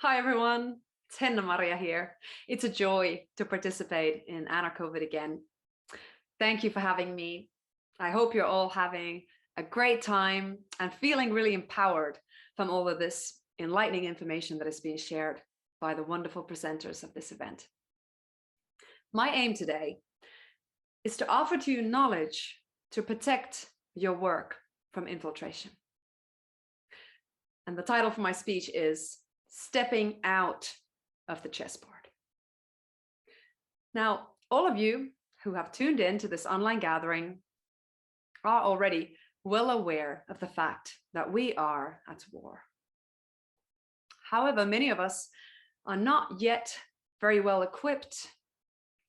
Hi everyone, it's Henna-Maria here. It's a joy to participate in Anarchovid again. Thank you for having me. I hope you're all having a great time and feeling really empowered from all of this enlightening information that is being shared by the wonderful presenters of this event. My aim today is to offer to you knowledge to protect your work from infiltration. And the title for my speech is Stepping Out of the Chessboard. Now, all of you who have tuned in to this online gathering are already well aware of the fact that we are at war. However, many of us are not yet very well equipped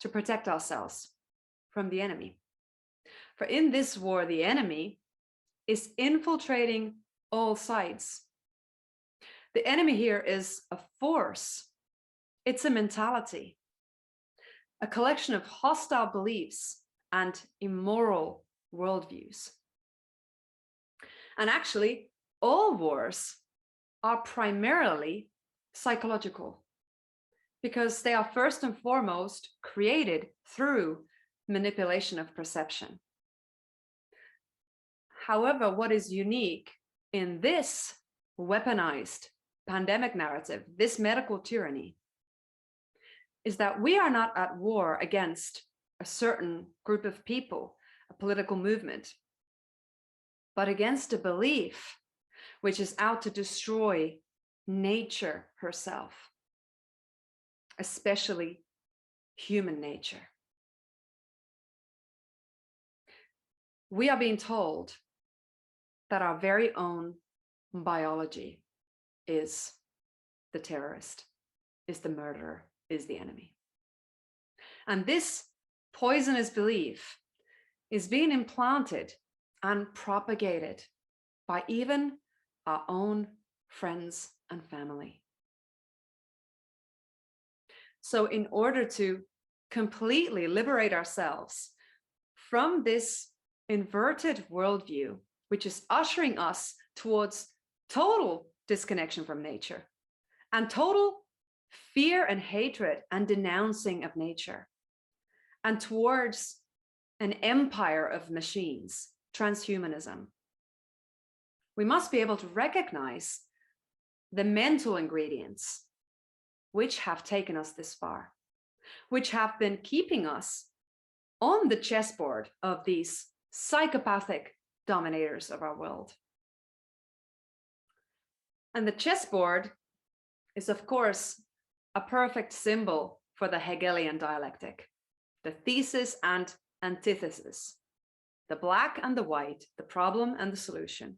to protect ourselves from the enemy. For in this war, the enemy is infiltrating all sides. The enemy here is a force. It's a mentality, a collection of hostile beliefs and immoral worldviews. And actually, all wars are primarily psychological because they are first and foremost created through manipulation of perception. However, what is unique in this weaponized pandemic narrative, this medical tyranny, is that we are not at war against a certain group of people, a political movement, but against a belief which is out to destroy nature herself, especially human nature. We are being told that our very own biology is the terrorist, is the murderer, is the enemy. And this poisonous belief is being implanted and propagated by even our own friends and family. So in order to completely liberate ourselves from this inverted worldview, which is ushering us towards total disconnection from nature and total fear and hatred and denouncing of nature, and towards an empire of machines, transhumanism, we must be able to recognize the mental ingredients which have taken us this far, which have been keeping us on the chessboard of these psychopathic dominators of our world. And the chessboard is, of course, a perfect symbol for the Hegelian dialectic, the thesis and antithesis, the black and the white, the problem and the solution.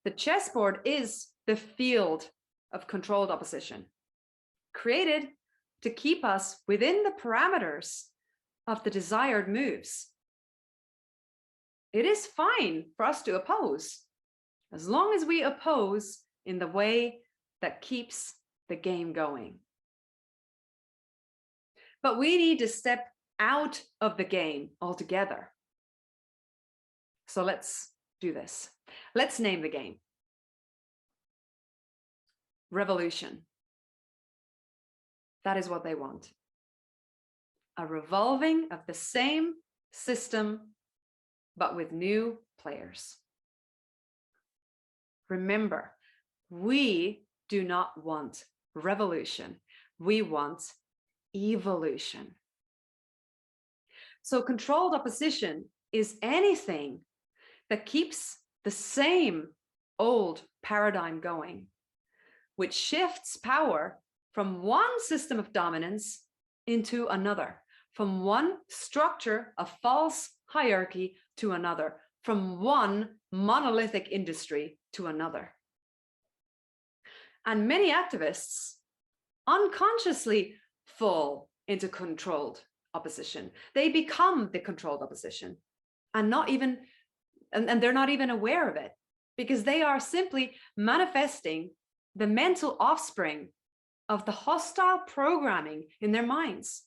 The chessboard is the field of controlled opposition, created to keep us within the parameters of the desired moves. It is fine for us to oppose, as long as we oppose in the way that keeps the game going. But we need to step out of the game altogether. So let's do this. Let's name the game. Revolution. That is what they want. A revolving of the same system, but with new players. Remember, we do not want revolution. We want evolution. So controlled opposition is anything that keeps the same old paradigm going, which shifts power from one system of dominance into another, from one structure of false hierarchy to another, from one monolithic industry to another. And many activists unconsciously fall into controlled opposition. They become the controlled opposition and they're not even aware of it, because they are simply manifesting the mental offspring of the hostile programming in their minds.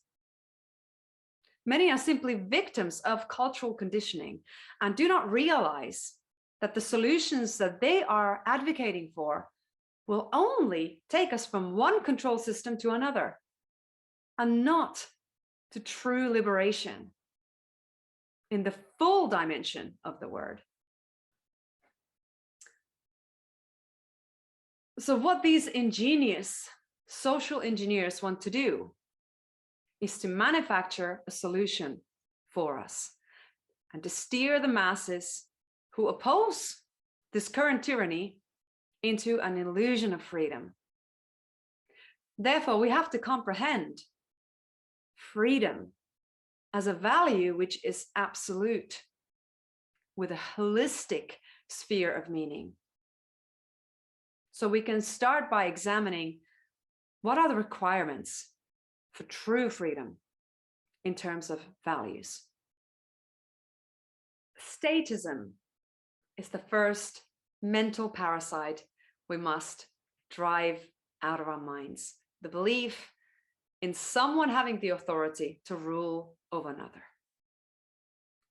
Many are simply victims of cultural conditioning and do not realize that the solutions that they are advocating for will only take us from one control system to another, and not to true liberation in the full dimension of the word. So what these ingenious social engineers want to do is to manufacture a solution for us and to steer the masses who oppose this current tyranny into an illusion of freedom. Therefore, we have to comprehend freedom as a value which is absolute, with a holistic sphere of meaning. So we can start by examining what are the requirements for true freedom in terms of values. Statism is the first mental parasite we must drive out of our minds. The belief in someone having the authority to rule over another.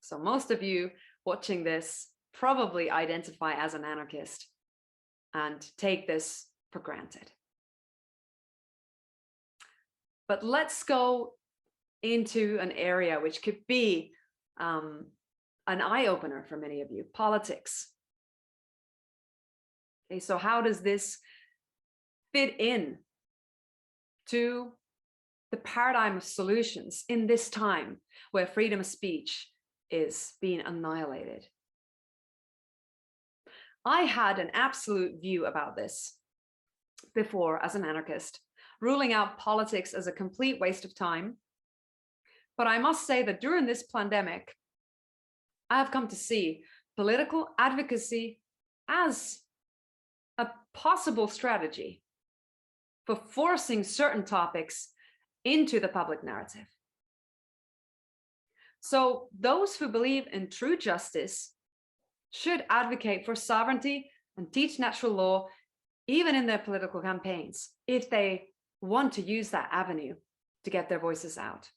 So most of you watching this probably identify as an anarchist and take this for granted. But let's go into an area which could be an eye-opener for many of you: politics. Okay, so how does this fit in to the paradigm of solutions in this time where freedom of speech is being annihilated? I had an absolute view about this before as an anarchist, ruling out politics as a complete waste of time. But I must say that during this pandemic, I have come to see political advocacy as a possible strategy for forcing certain topics into the public narrative. So those who believe in true justice should advocate for sovereignty and teach natural law, even in their political campaigns, if they want to use that avenue to get their voices out.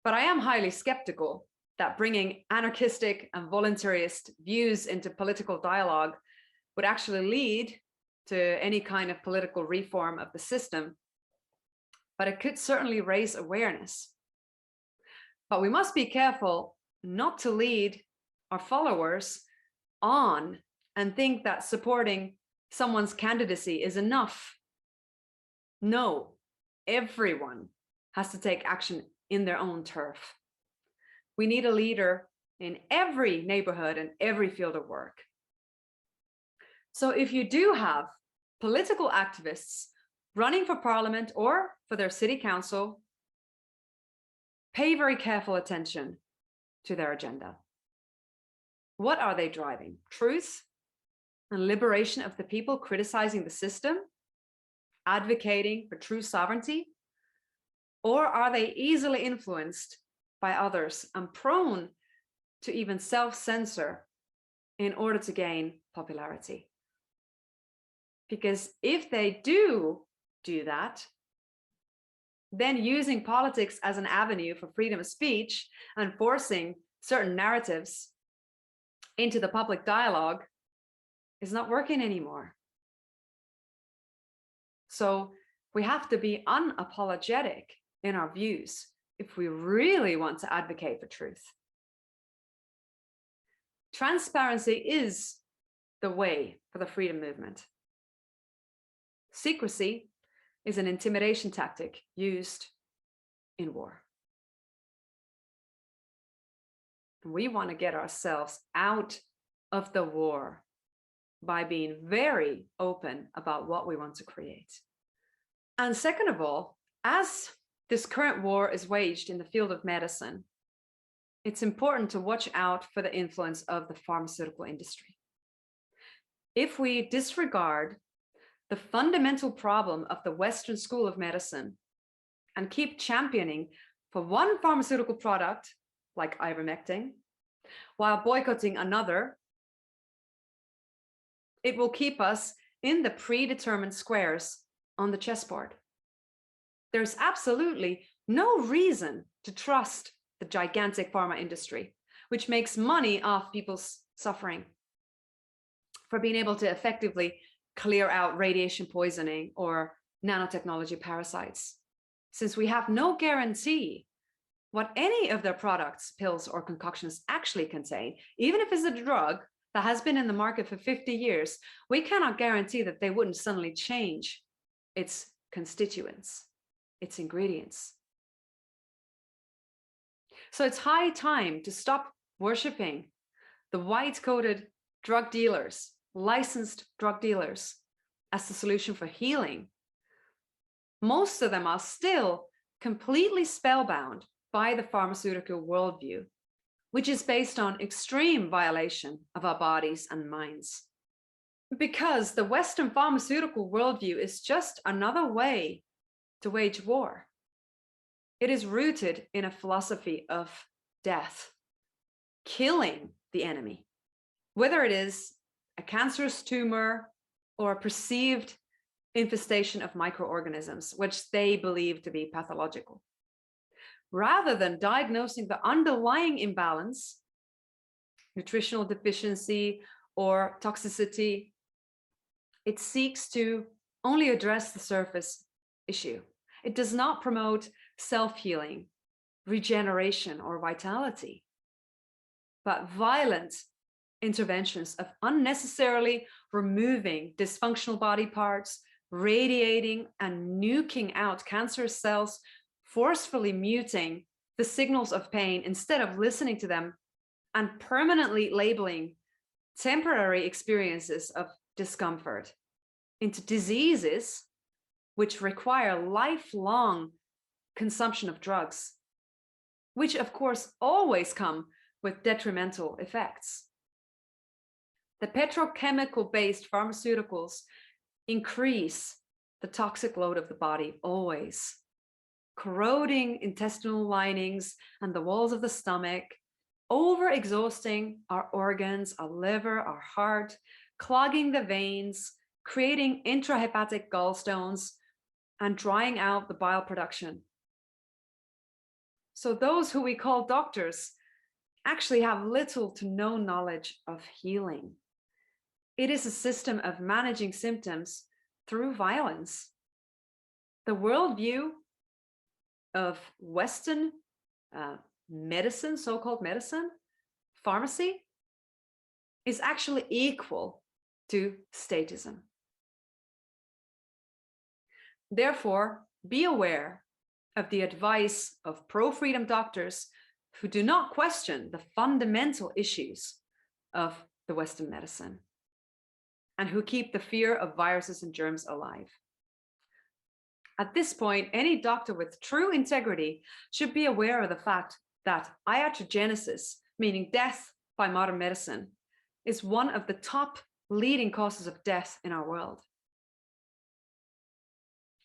But I am highly skeptical that bringing anarchistic and voluntarist views into political dialogue would actually lead to any kind of political reform of the system. But it could certainly raise awareness. But we must be careful not to lead our followers on and think that supporting someone's candidacy is enough. No, everyone has to take action in their own turf. We need a leader in every neighborhood and every field of work. So if you do have political activists running for parliament or for their city council, pay very careful attention to their agenda. What are they driving? Truth and liberation of the people, criticizing the system, advocating for true sovereignty? Or are they easily influenced by others and prone to even self-censor in order to gain popularity? Because if they do that, then using politics as an avenue for freedom of speech and forcing certain narratives into the public dialogue is not working anymore. So we have to be unapologetic in our views if we really want to advocate for truth. Transparency is the way for the freedom movement. Secrecy is an intimidation tactic used in war. We want to get ourselves out of the war by being very open about what we want to create. And second of all, as this current war is waged in the field of medicine, it's important to watch out for the influence of the pharmaceutical industry. If we disregard the fundamental problem of the Western school of medicine and keep championing for one pharmaceutical product, like ivermectin, while boycotting another, it will keep us in the predetermined squares on the chessboard. There's absolutely no reason to trust the gigantic pharma industry, which makes money off people's suffering, for being able to effectively clear out radiation poisoning or nanotechnology parasites, since we have no guarantee what any of their products, pills, or concoctions actually contain. Even if it's a drug that has been in the market for 50 years, we cannot guarantee that they wouldn't suddenly change its constituents, its ingredients. So it's high time to stop worshiping the white-coated drug dealers, licensed drug dealers, as the solution for healing. Most of them are still completely spellbound by the pharmaceutical worldview, which is based on extreme violation of our bodies and minds. Because the Western pharmaceutical worldview is just another way to wage war. It is rooted in a philosophy of death, killing the enemy, whether it is a cancerous tumor or a perceived infestation of microorganisms, which they believe to be pathological. Rather than diagnosing the underlying imbalance, nutritional deficiency or toxicity, it seeks to only address the surface issue. It does not promote self-healing, regeneration, or vitality, but violent interventions of unnecessarily removing dysfunctional body parts, radiating and nuking out cancerous cells, forcefully muting the signals of pain instead of listening to them, and permanently labeling temporary experiences of discomfort into diseases which require lifelong consumption of drugs, which of course always come with detrimental effects. The petrochemical-based pharmaceuticals increase the toxic load of the body always, corroding intestinal linings and the walls of the stomach, over-exhausting our organs, our liver, our heart, clogging the veins, creating intrahepatic gallstones, and drying out the bile production. So those who we call doctors actually have little to no knowledge of healing. It is a system of managing symptoms through violence. The worldview of Western medicine, so-called medicine, pharmacy, is actually equal to statism. Therefore, be aware of the advice of pro-freedom doctors who do not question the fundamental issues of the Western medicine and who keep the fear of viruses and germs alive. At this point, any doctor with true integrity should be aware of the fact that iatrogenesis, meaning death by modern medicine, is one of the top leading causes of death in our world.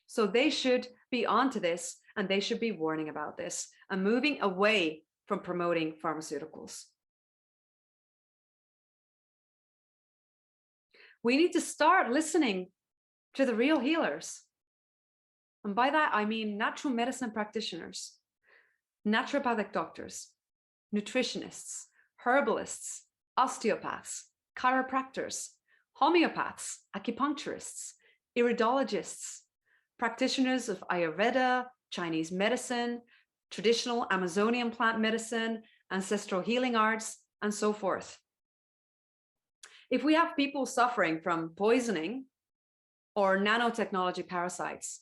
So they should be onto this, and they should be warning about this and moving away from promoting pharmaceuticals. We need to start listening to the real healers. And by that, I mean natural medicine practitioners, naturopathic doctors, nutritionists, herbalists, osteopaths, chiropractors, homeopaths, acupuncturists, iridologists, practitioners of Ayurveda, Chinese medicine, traditional Amazonian plant medicine, ancestral healing arts, and so forth. If we have people suffering from poisoning or nanotechnology parasites,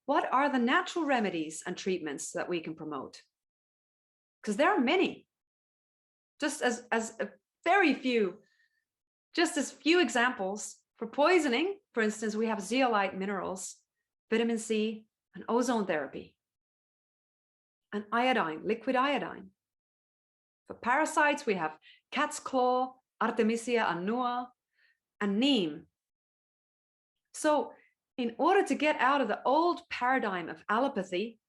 what are the natural remedies and treatments that we can promote? Because there are many. Just as a very few, just as few examples. For poisoning, for instance, we have zeolite minerals, vitamin C, and ozone therapy, and iodine, liquid iodine. For parasites, we have cat's claw, Artemisia annua, and neem. So in order to get out of the old paradigm of allopathy,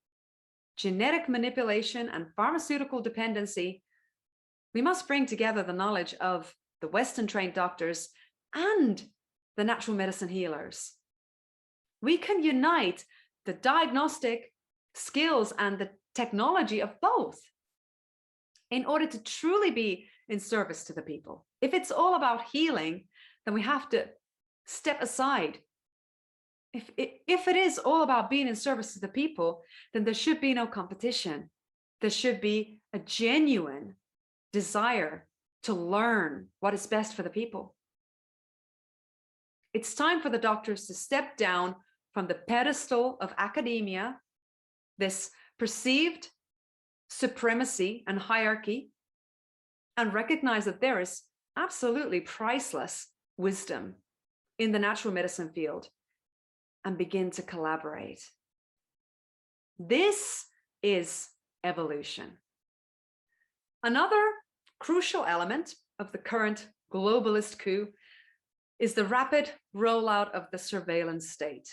genetic manipulation, and pharmaceutical dependency, we must bring together the knowledge of the Western trained doctors and the natural medicine healers. We can unite the diagnostic skills and the technology of both in order to truly be in service to the people. If it's all about healing, then we have to step aside. If it is all about being in service to the people, then there should be no competition. There should be a genuine desire to learn what is best for the people. It's time for the doctors to step down from the pedestal of academia, this perceived supremacy and hierarchy, and recognize that there is absolutely priceless wisdom in the natural medicine field, and begin to collaborate. This is evolution. Another crucial element of the current globalist coup is the rapid rollout of the surveillance state.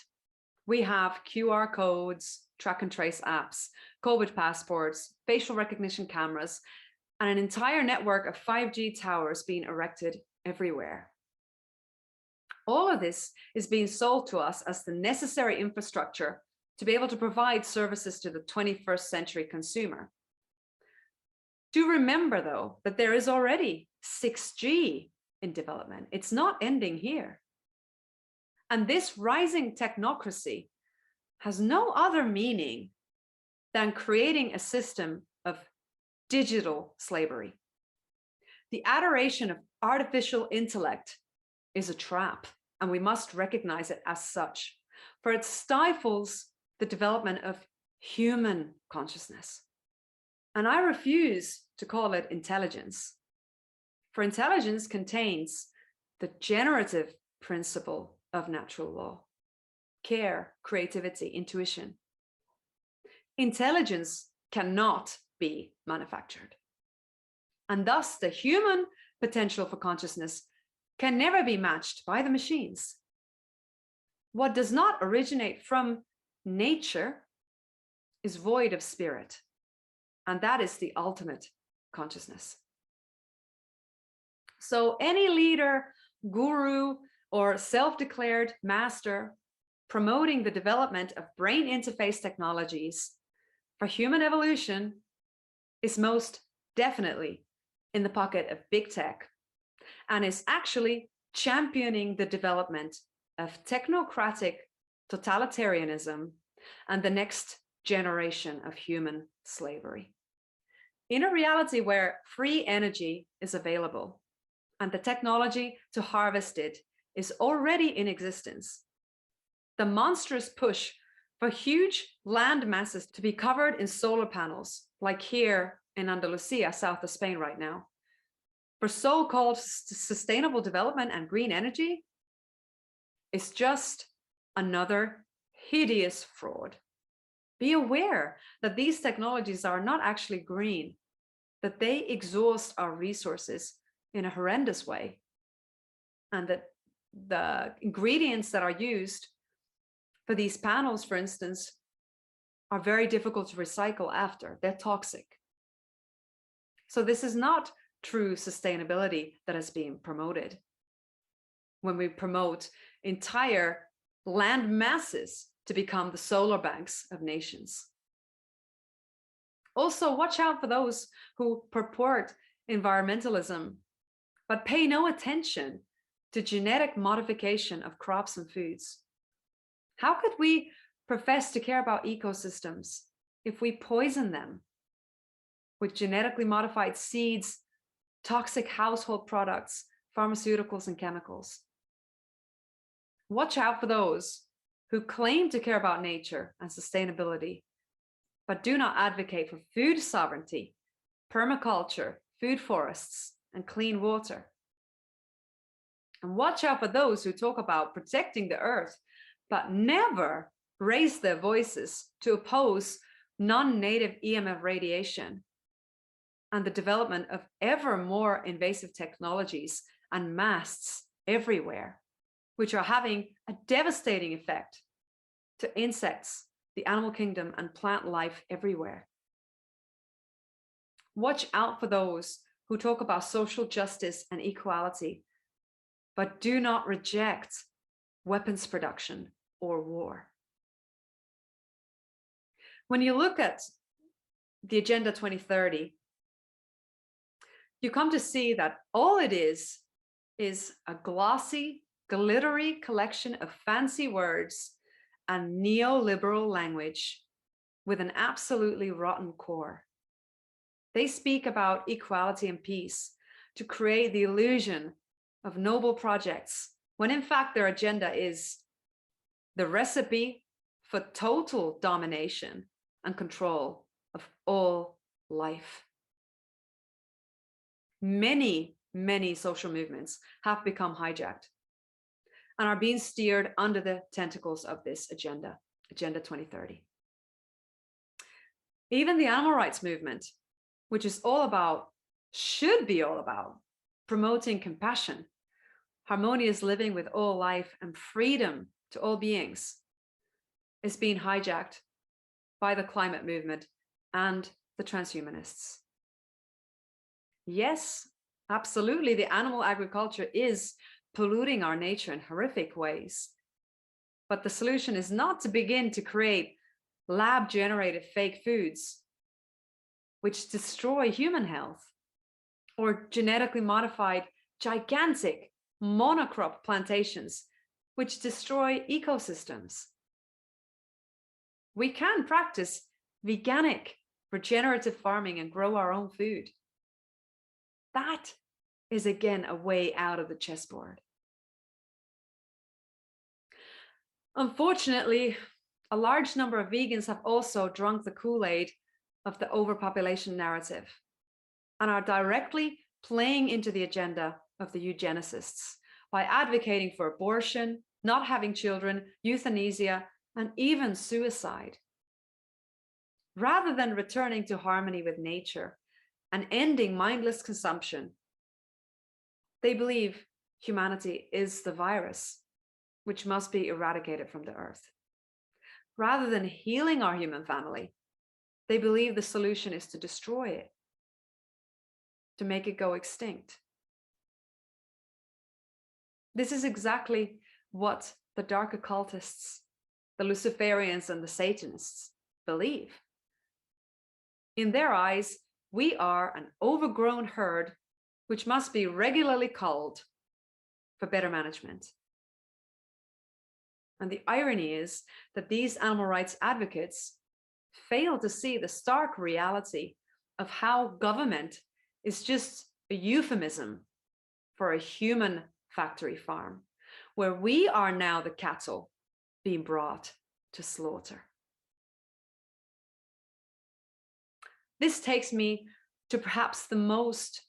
We have QR codes, track and trace apps, COVID passports, facial recognition cameras, and an entire network of 5G towers being erected everywhere. All of this is being sold to us as the necessary infrastructure to be able to provide services to the 21st century consumer. Do remember, though, that there is already 6G in development. It's not ending here. And this rising technocracy has no other meaning than creating a system of digital slavery. The adoration of artificial intellect is a trap, and we must recognize it as such, for it stifles the development of human consciousness. And I refuse to call it intelligence, for intelligence contains the generative principle of natural law: care, creativity, intuition. Intelligence cannot be manufactured. And thus the human potential for consciousness can never be matched by the machines. What does not originate from nature is void of spirit, and that is the ultimate consciousness. So any leader, guru, or self-declared master promoting the development of brain interface technologies for human evolution is most definitely in the pocket of big tech, and is actually championing the development of technocratic totalitarianism and the next generation of human slavery. In a reality where free energy is available and the technology to harvest it is already in existence, the monstrous push for huge land masses to be covered in solar panels, like here in Andalusia, south of Spain right now, for so-called sustainable development and green energy, is just another hideous fraud. Be aware that these technologies are not actually green, that they exhaust our resources in a horrendous way, and that the ingredients that are used for these panels, for instance, are very difficult to recycle after. They're toxic. So this is not true sustainability that is being promoted when we promote entire land masses to become the solar banks of nations. Also, watch out for those who purport environmentalism, but pay no attention to genetic modification of crops and foods. How could we profess to care about ecosystems if we poison them with genetically modified seeds, toxic household products, pharmaceuticals, and chemicals? Watch out for those who claim to care about nature and sustainability, but do not advocate for food sovereignty, permaculture, food forests, and clean water. And watch out for those who talk about protecting the earth, but never raise their voices to oppose non-native EMF radiation and the development of ever more invasive technologies and masts everywhere, which are having a devastating effect to insects, the animal kingdom, and plant life everywhere. Watch out for those who talk about social justice and equality, but do not reject weapons production or war. When you look at the Agenda 2030, you come to see that all it is a glossy glittery collection of fancy words and neoliberal language with an absolutely rotten core. They speak about equality and peace to create the illusion of noble projects, when in fact their agenda is the recipe for total domination and control of all life. Many social movements have become hijacked and are being steered under the tentacles of this agenda, Agenda 2030. Even the animal rights movement, which is all about, should be all about, promoting compassion, harmonious living with all life, and freedom to all beings, is being hijacked by the climate movement and the transhumanists. Yes, absolutely, the animal agriculture is polluting our nature in horrific ways. But the solution is not to begin to create lab-generated fake foods, which destroy human health, or genetically modified gigantic monocrop plantations, which destroy ecosystems. We can practice veganic, regenerative farming and grow our own food. That is again a way out of the chessboard. Unfortunately, a large number of vegans have also drunk the Kool-Aid of the overpopulation narrative and are directly playing into the agenda of the eugenicists by advocating for abortion, not having children, euthanasia, and even suicide. Rather than returning to harmony with nature and ending mindless consumption, they believe humanity is the virus, which must be eradicated from the earth. Rather than healing our human family, they believe the solution is to destroy it, to make it go extinct. This is exactly what the dark occultists, the Luciferians, and the Satanists believe. In their eyes, we are an overgrown herd which must be regularly culled for better management. And the irony is that these animal rights advocates fail to see the stark reality of how government is just a euphemism for a human factory farm, where we are now the cattle being brought to slaughter. This takes me to perhaps the most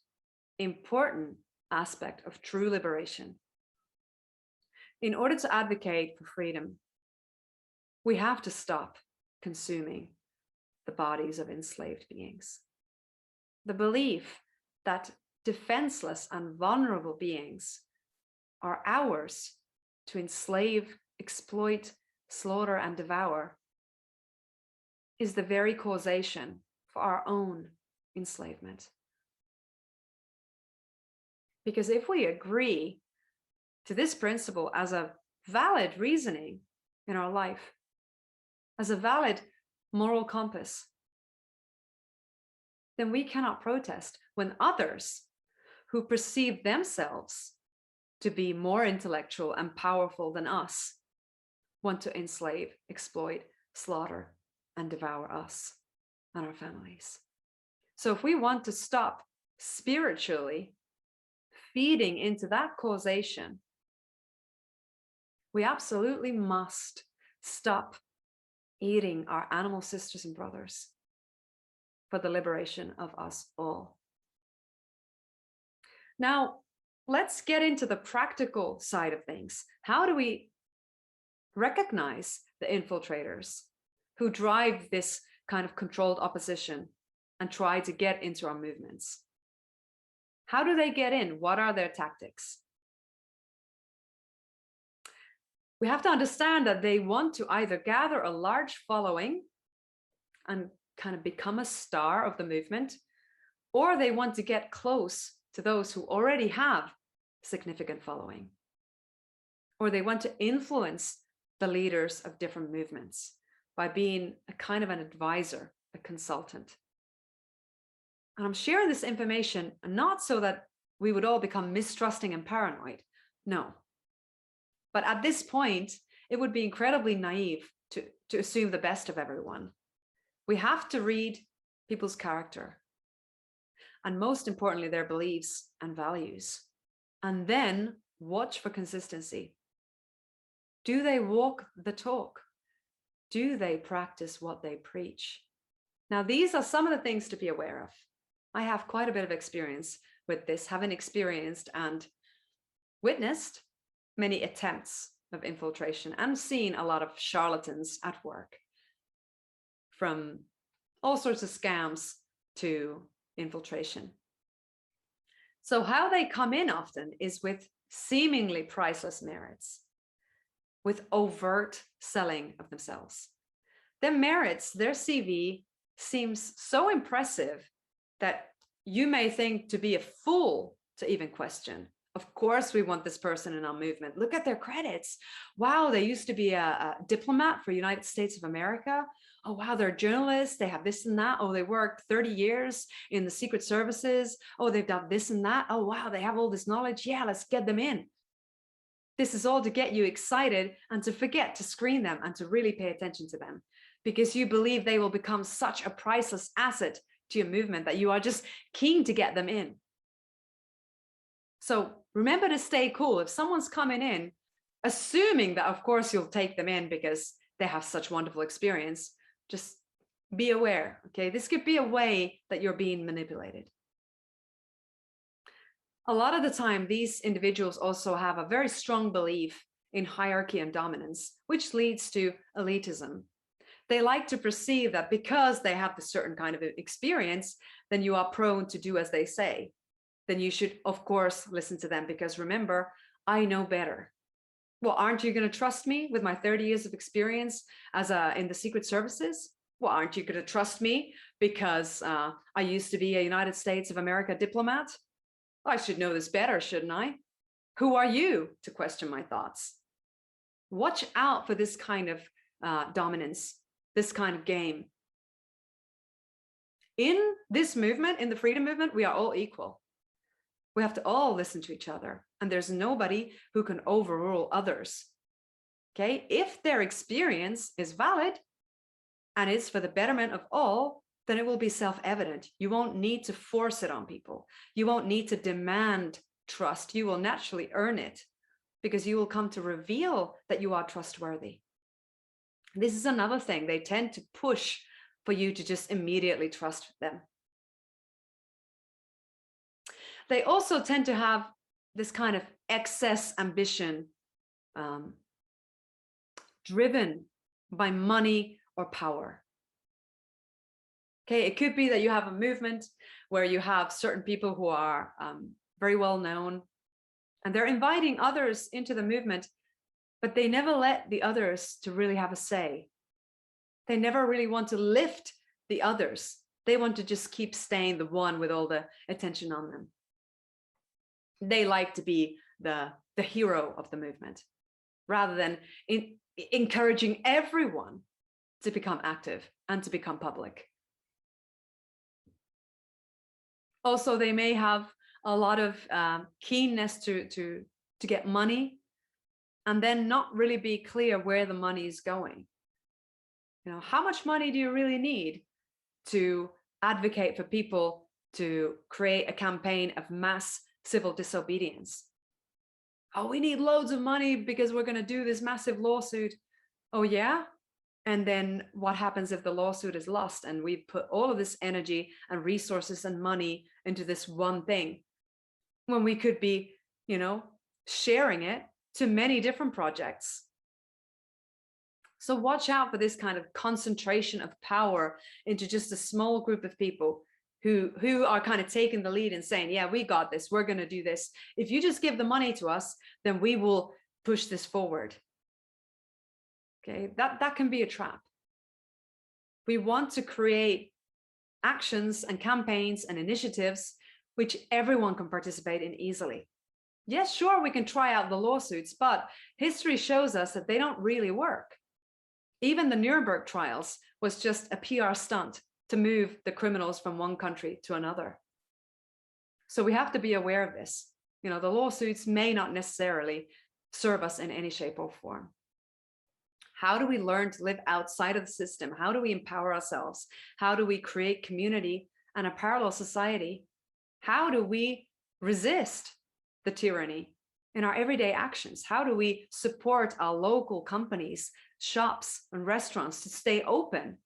important aspect of true liberation. In order to advocate for freedom, we have to stop consuming the bodies of enslaved beings. The belief that defenseless and vulnerable beings are ours to enslave, exploit, slaughter, and devour is the very causation for our own enslavement. Because if we agree to this principle as a valid reasoning in our life, as a valid moral compass, then we cannot protest when others who perceive themselves to be more intellectual and powerful than us want to enslave, exploit, slaughter, and devour us and our families. So if we want to stop spiritually feeding into that causation, we absolutely must stop eating our animal sisters and brothers for the liberation of us all. Now, let's get into the practical side of things. How do we recognize the infiltrators who drive this kind of controlled opposition and try to get into our movements? How do they get in? What are their tactics? We have to understand that they want to either gather a large following and kind of become a star of the movement, or they want to get close to those who already have significant following, or they want to influence the leaders of different movements by being a kind of an advisor, a consultant. And I'm sharing this information not so that we would all become mistrusting and paranoid. No, But at this point, it would be incredibly naive to assume the best of everyone. We have to read people's character, and most importantly, their beliefs and values, and then watch for consistency. Do they walk the talk? Do they practice what they preach? Now, these are some of the things to be aware of. I have quite a bit of experience with this, having experienced and witnessed many attempts of infiltration and seen a lot of charlatans at work, from all sorts of scams to infiltration. So how they come in often is with seemingly priceless merits, with overt selling of themselves. Their merits, their CV seems so impressive that you may think to be a fool to even question. Of course, we want this person in our movement. Look at their credits. Wow, they used to be a diplomat for United States of America. Oh, wow, they're journalists. They have this and that. Oh, they worked 30 years in the secret services. Oh, they've done this and that. Oh, wow, they have all this knowledge. Yeah, let's get them in. This is all to get you excited and to forget to screen them and to really pay attention to them, because you believe they will become such a priceless asset to your movement that you are just keen to get them in. So remember to stay cool. If someone's coming in, assuming that, of course, you'll take them in because they have such wonderful experience, just be aware, okay? This could be a way that you're being manipulated. A lot of the time, these individuals also have a very strong belief in hierarchy and dominance, which leads to elitism. They like to perceive that because they have this certain kind of experience, then you are prone to do as they say. Then you should, of course, listen to them, because remember, I know better. Well, aren't you going to trust me with my 30 years of experience in the secret services? Well, aren't you going to trust me because I used to be a United States of America diplomat? I should know this better, shouldn't I? Who are you to question my thoughts? Watch out for this kind of dominance, this kind of game. In this movement, in the freedom movement, we are all equal. We have to all listen to each other, and there's nobody who can overrule others. Okay, if their experience is valid and is for the betterment of all, then it will be self-evident. You won't need to force it on people. You won't need to demand trust. You will naturally earn it, because you will come to reveal that you are trustworthy. This is another thing. They tend to push for you to just immediately trust them. They also tend to have this kind of excess ambition, driven by money or power. Okay, it could be that you have a movement where you have certain people who are very well known, and they're inviting others into the movement, but they never let the others to really have a say. They never really want to lift the others. They want to just keep staying the one with all the attention on them. They like to be the hero of the movement, rather than encouraging everyone to become active and to become public. Also, they may have a lot of keenness to get money, and then not really be clear where the money is going. You know, how much money do you really need to advocate for people to create a campaign of mass civil disobedience? Oh, we need loads of money because we're going to do this massive lawsuit. Oh, yeah? And then what happens if the lawsuit is lost and we put all of this energy and resources and money into this one thing, when we could be, you know, sharing it to many different projects? So watch out for this kind of concentration of power into just a small group of people who are kind of taking the lead and saying, yeah, we got this, we're going to do this. If you just give the money to us, then we will push this forward. Okay, that can be a trap. We want to create actions and campaigns and initiatives which everyone can participate in easily. Yes, sure, we can try out the lawsuits, but history shows us that they don't really work. Even the Nuremberg trials was just a PR stunt to move the criminals from one country to another. So we have to be aware of this. You know, the lawsuits may not necessarily serve us in any shape or form. How do we learn to live outside of the system? How do we empower ourselves? How do we create community and a parallel society? How do we resist the tyranny in our everyday actions? How do we support our local companies, shops, and restaurants to stay open?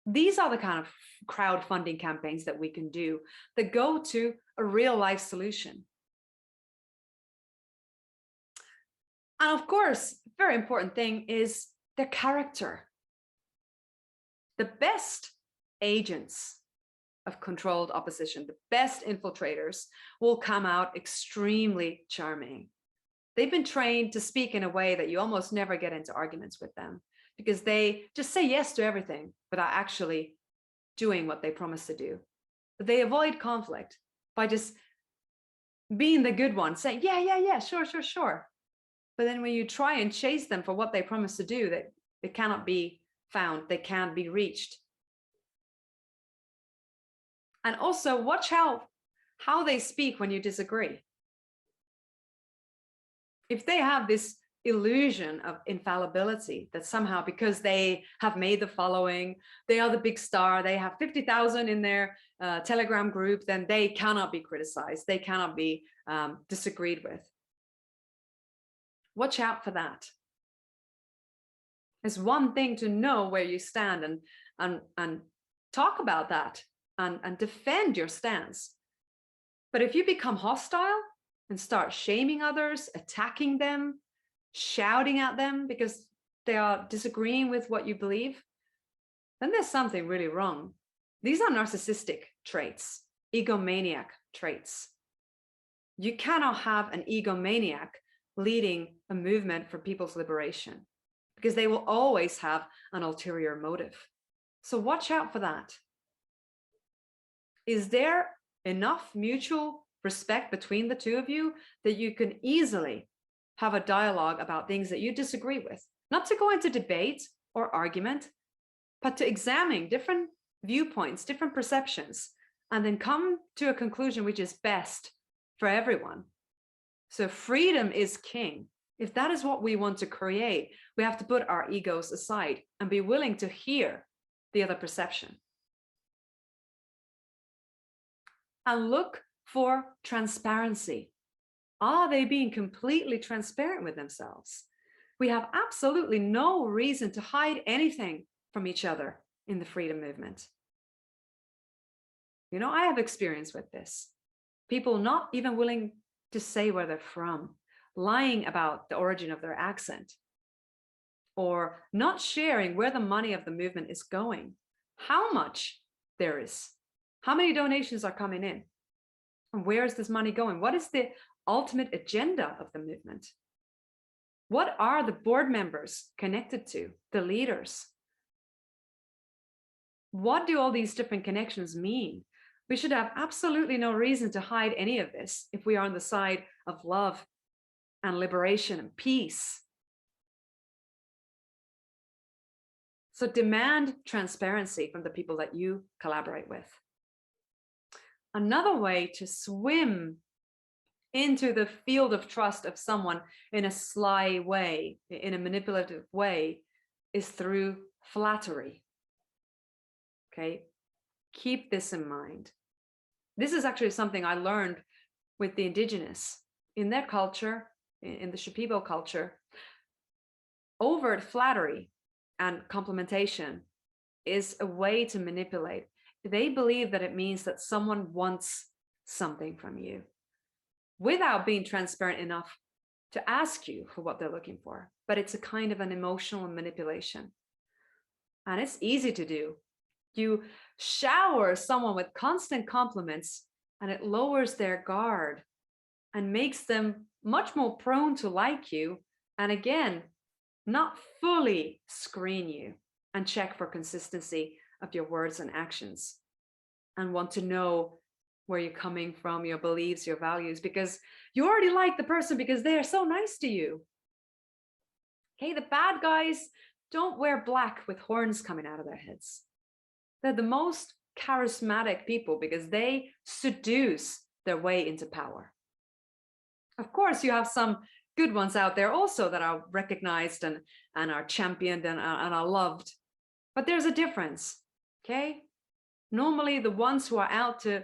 These are the kind of crowdfunding campaigns that we can do that go to a real life solution. And of course, a very important thing is their character. The best agents of controlled opposition, the best infiltrators, will come out extremely charming. They've been trained to speak in a way that you almost never get into arguments with them, because they just say yes to everything without actually doing what they promise to do. But they avoid conflict by just being the good one, saying, yeah, sure. But then when you try and chase them for what they promise to do, that they cannot be found, they can't be reached. And also watch how they speak when you disagree. If they have this illusion of infallibility, that somehow because they have made the following, they are the big star, they have 50,000 in their Telegram group, then they cannot be criticized, they cannot be disagreed with. Watch out for that. It's one thing to know where you stand and talk about that and defend your stance. But if you become hostile and start shaming others, attacking them, shouting at them because they are disagreeing with what you believe, then there's something really wrong. These are narcissistic traits, egomaniac traits. You cannot have an egomaniac leading a movement for people's liberation, because they will always have an ulterior motive. So watch out for that. Is there enough mutual respect between the two of you that you can easily have a dialogue about things that you disagree with? Not to go into debate or argument, but to examine different viewpoints, different perceptions, and then come to a conclusion which is best for everyone. So freedom is king. If that is what we want to create, we have to put our egos aside and be willing to hear the other perception. And look for transparency. Are they being completely transparent with themselves? We have absolutely no reason to hide anything from each other in the freedom movement. You know, I have experience with this. People not even willing to say where they're from, lying about the origin of their accent, or not sharing where the money of the movement is going, how much there is, how many donations are coming in, and where is this money going? What is the ultimate agenda of the movement? What are the board members connected to, the leaders? What do all these different connections mean? We should have absolutely no reason to hide any of this if we are on the side of love and liberation and peace. So demand transparency from the people that you collaborate with. Another way to swim into the field of trust of someone in a sly way, in a manipulative way, is through flattery. Okay, keep this in mind. This is actually something I learned with the indigenous. In their culture, in the Shipibo culture, overt flattery and complimentation is a way to manipulate. They believe that it means that someone wants something from you without being transparent enough to ask you for what they're looking for. But it's a kind of an emotional manipulation. And it's easy to do. You shower someone with constant compliments and it lowers their guard and makes them much more prone to like you. And again, not fully screen you and check for consistency of your words and actions and want to know where you're coming from, your beliefs, your values, because you already like the person because they are so nice to you. Okay, the bad guys don't wear black with horns coming out of their heads. They're the most charismatic people because they seduce their way into power. Of course, you have some good ones out there also that are recognized and are championed and are loved. But there's a difference, okay? Normally, the ones who are out to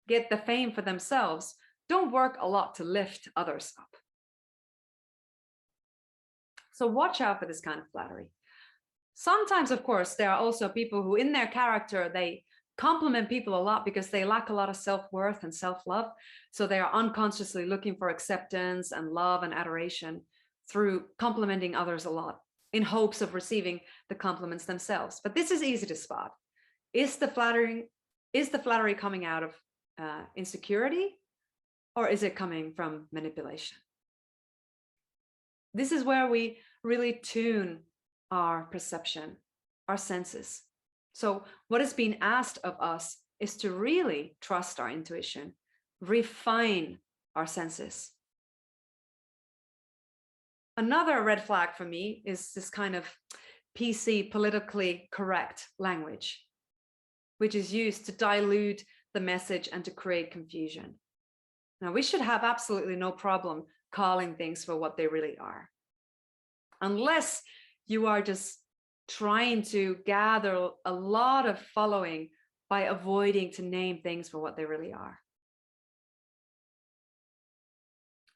get the fame for themselves don't work a lot to lift others up. So watch out for this kind of flattery. Sometimes, of course, there are also people who in their character, they compliment people a lot because they lack a lot of self-worth and self-love. So they are unconsciously looking for acceptance and love and adoration through complimenting others a lot in hopes of receiving the compliments themselves. But this is easy to spot. Is the flattery coming out of insecurity, or is it coming from manipulation? This is where we really tune our perception, our senses. So what is being asked of us is to really trust our intuition, refine our senses. Another red flag for me is this kind of PC, politically correct language, which is used to dilute the message and to create confusion. Now, we should have absolutely no problem calling things for what they really are, unless you are just trying to gather a lot of following by avoiding to name things for what they really are.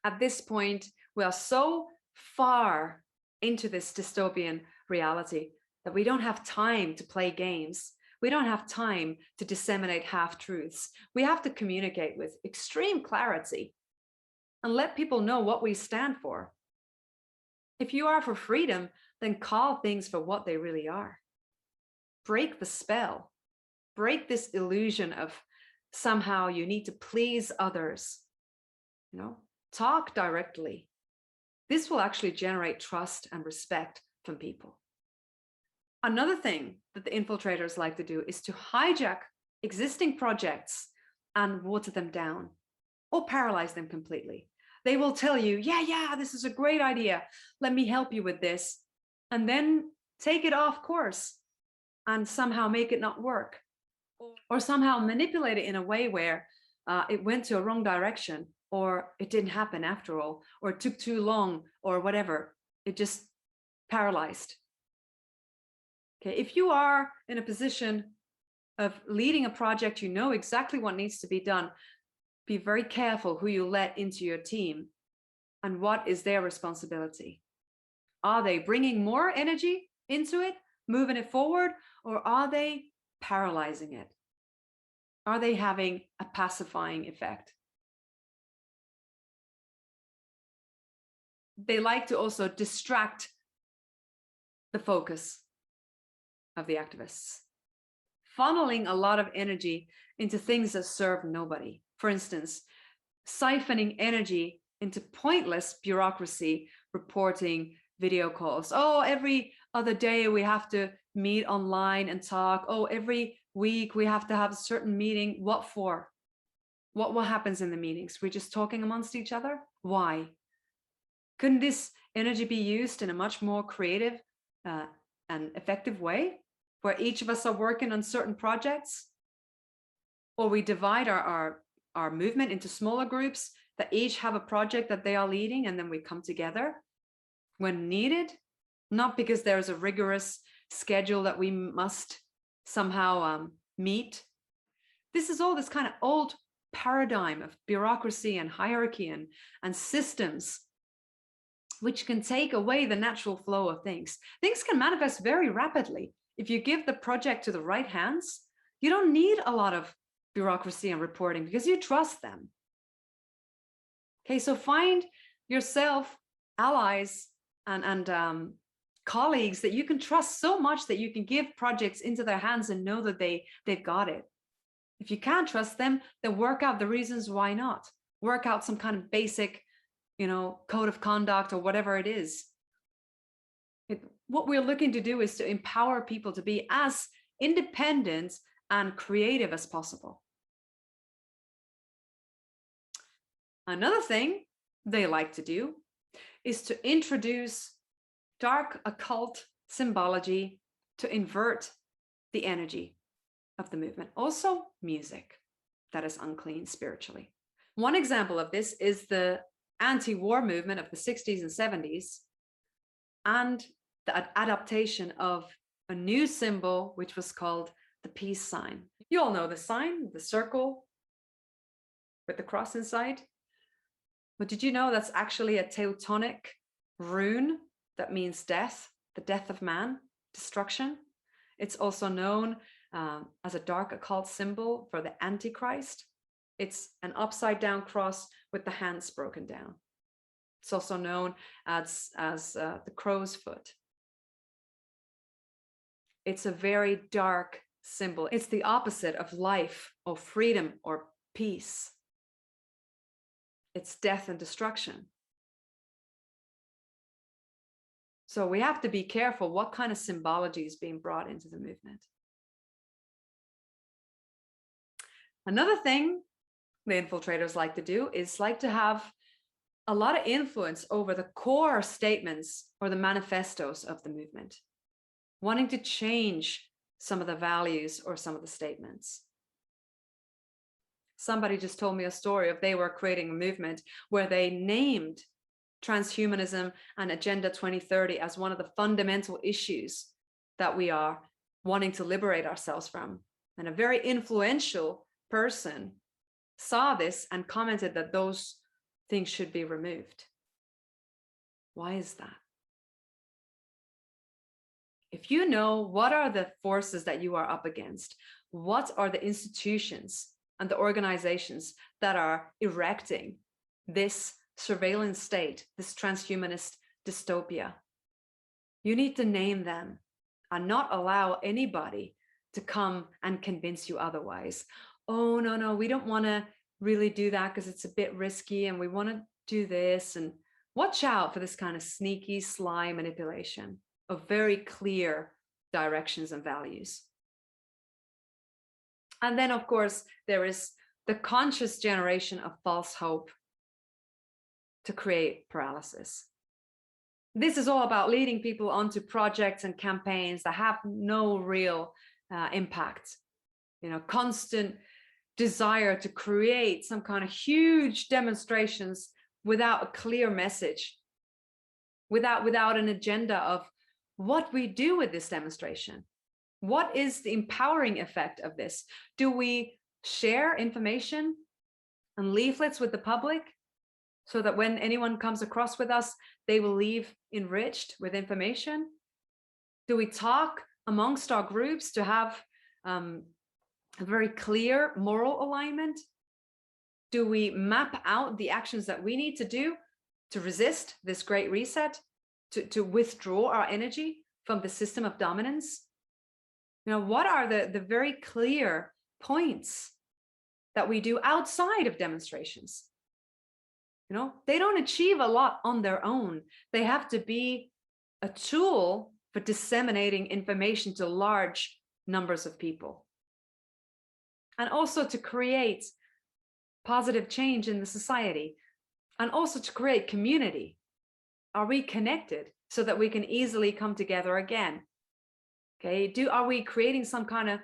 At this point, we are so far into this dystopian reality that we don't have time to play games. We don't have time to disseminate half-truths. We have to communicate with extreme clarity and let people know what we stand for. If you are for freedom, then call things for what they really are. Break the spell. Break this illusion of somehow you need to please others. Talk directly. This will actually generate trust and respect from people. Another thing that the infiltrators like to do is to hijack existing projects and water them down or paralyze them completely. They will tell you, yeah, this is a great idea. Let me help you with this. And then take it off course and somehow make it not work, or somehow manipulate it in a way where it went to a wrong direction, or it didn't happen after all, or it took too long, or whatever. It just paralyzed. Okay, if you are in a position of leading a project, you know exactly what needs to be done. Be very careful who you let into your team and what is their responsibility. Are they bringing more energy into it, moving it forward, or are they paralyzing it? Are they having a pacifying effect? They like to also distract the focus of the activists, funneling a lot of energy into things that serve nobody. For instance, siphoning energy into pointless bureaucracy, reporting, video calls. Oh, every other day we have to meet online and talk. Oh, every week we have to have a certain meeting. What for? What happens in the meetings? We're just talking amongst each other? Why? Couldn't this energy be used in a much more creative and effective way, where each of us are working on certain projects? Or we divide our movement into smaller groups that each have a project that they are leading, and then we come together when needed, not because there's a rigorous schedule that we must somehow meet. This is all this kind of old paradigm of bureaucracy and hierarchy and systems, which can take away the natural flow of things. Things can manifest very rapidly. If you give the project to the right hands, you don't need a lot of bureaucracy and reporting because you trust them. Okay, so find yourself allies and colleagues that you can trust so much that you can give projects into their hands and know that they've got it. If you can't trust them, then work out the reasons why not. Work out some kind of basic, code of conduct or whatever it is. What we're looking to do is to empower people to be as independent and creative as possible. Another thing they like to do is to introduce dark occult symbology to invert the energy of the movement. Also, music that is unclean spiritually. One example of this is the anti-war movement of the 60s and 70s, and the adaptation of a new symbol, which was called the peace sign. You all know the sign, the circle with the cross inside. But did you know that's actually a Teutonic rune that means death, the death of man, destruction? It's also known as a dark occult symbol for the Antichrist. It's an upside down cross with the hands broken down. It's also known as the crow's foot. It's a very dark symbol. It's the opposite of life or freedom or peace. It's death and destruction. So we have to be careful what kind of symbology is being brought into the movement. Another thing the infiltrators like to do is like to have a lot of influence over the core statements or the manifestos of the movement, wanting to change some of the values or some of the statements. Somebody just told me a story of they were creating a movement where they named transhumanism and Agenda 2030 as one of the fundamental issues that we are wanting to liberate ourselves from. And a very influential person saw this and commented that those things should be removed. Why is that? If you know what are the forces that you are up against, what are the institutions and the organizations that are erecting this surveillance state, this transhumanist dystopia, you need to name them and not allow anybody to come and convince you otherwise. Oh, no, we don't want to really do that because it's a bit risky and we want to do this. And watch out for this kind of sneaky, sly manipulation of very clear directions and values. And then, of course, there is the conscious generation of false hope to create paralysis. This is all about leading people onto projects and campaigns that have no real impact. Constant desire to create some kind of huge demonstrations without a clear message, without an agenda of what we do with this demonstration. What is the empowering effect of this? Do we share information and leaflets with the public so that when anyone comes across with us, they will leave enriched with information? Do we talk amongst our groups to have a very clear moral alignment? Do we map out the actions that we need to do to resist this great reset, to withdraw our energy from the system of dominance? What are the very clear points that we do outside of demonstrations? They don't achieve a lot on their own. They have to be a tool for disseminating information to large numbers of people. And also to create positive change in the society. And also to create community. Are we connected so that we can easily come together again? Okay, are we creating some kind of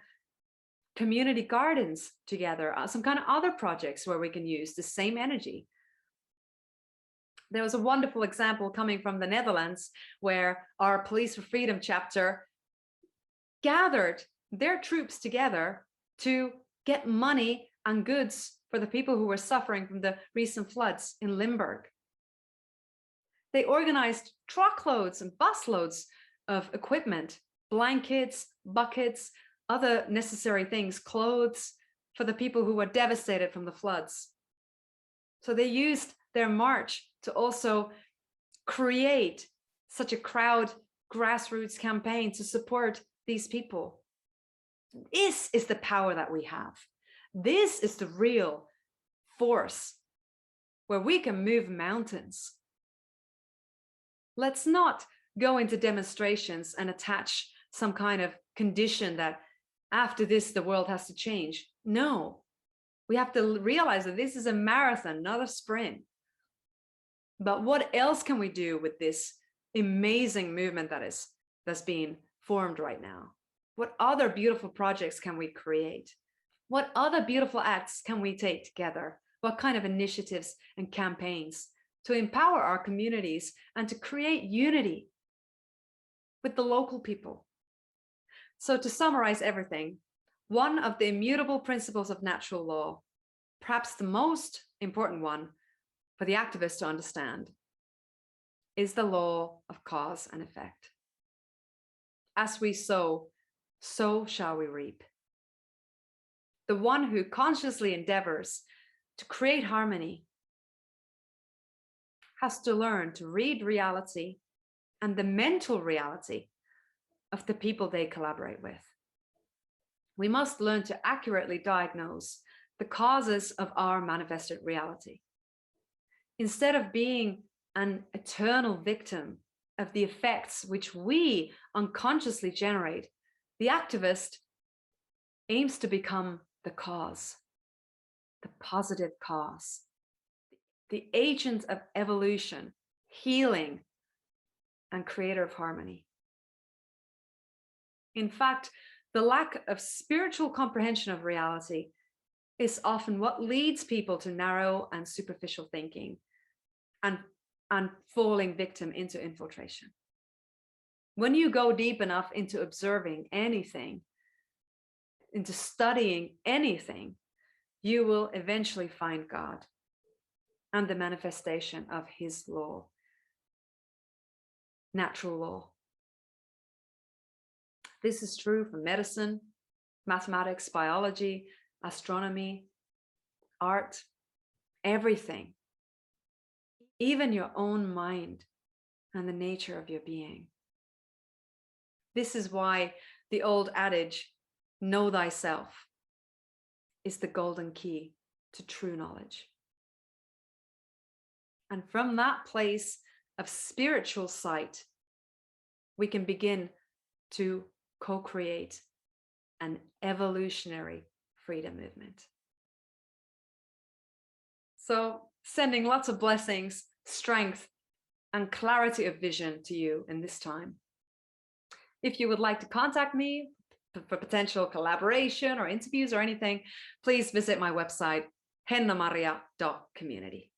community gardens together, some kind of other projects where we can use the same energy? There was a wonderful example coming from the Netherlands where our Police for Freedom chapter gathered their troops together to get money and goods for the people who were suffering from the recent floods in Limburg. They organized truckloads and busloads of equipment, blankets, buckets, other necessary things, clothes for the people who were devastated from the floods. So they used their march to also create such a crowd grassroots campaign to support these people. This is the power that we have. This is the real force where we can move mountains. Let's not go into demonstrations and attach some kind of condition that after this, the world has to change. No, we have to realize that this is a marathon, not a sprint. But what else can we do with this amazing movement that's being formed right now? What other beautiful projects can we create? What other beautiful acts can we take together? What kind of initiatives and campaigns to empower our communities and to create unity with the local people. So to summarize everything, one of the immutable principles of natural law, perhaps the most important one for the activist to understand, is the law of cause and effect. As we sow, so shall we reap. The one who consciously endeavors to create harmony has to learn to read reality and the mental reality of the people they collaborate with. We must learn to accurately diagnose the causes of our manifested reality. Instead of being an eternal victim of the effects which we unconsciously generate, the activist aims to become the cause, the positive cause, the agent of evolution, healing, and creator of harmony. In fact, the lack of spiritual comprehension of reality is often what leads people to narrow and superficial thinking and falling victim into infiltration. When you go deep enough into observing anything, into studying anything, you will eventually find God and the manifestation of his law, natural law. This is true for medicine, mathematics, biology, astronomy, art, everything, even your own mind and the nature of your being. This is why the old adage, know thyself, is the golden key to true knowledge. And from that place of spiritual sight, we can begin to co-create an evolutionary freedom movement. So, sending lots of blessings, strength, and clarity of vision to you in this time. If you would like to contact me for potential collaboration or interviews or anything, please visit my website, hennamaria.community.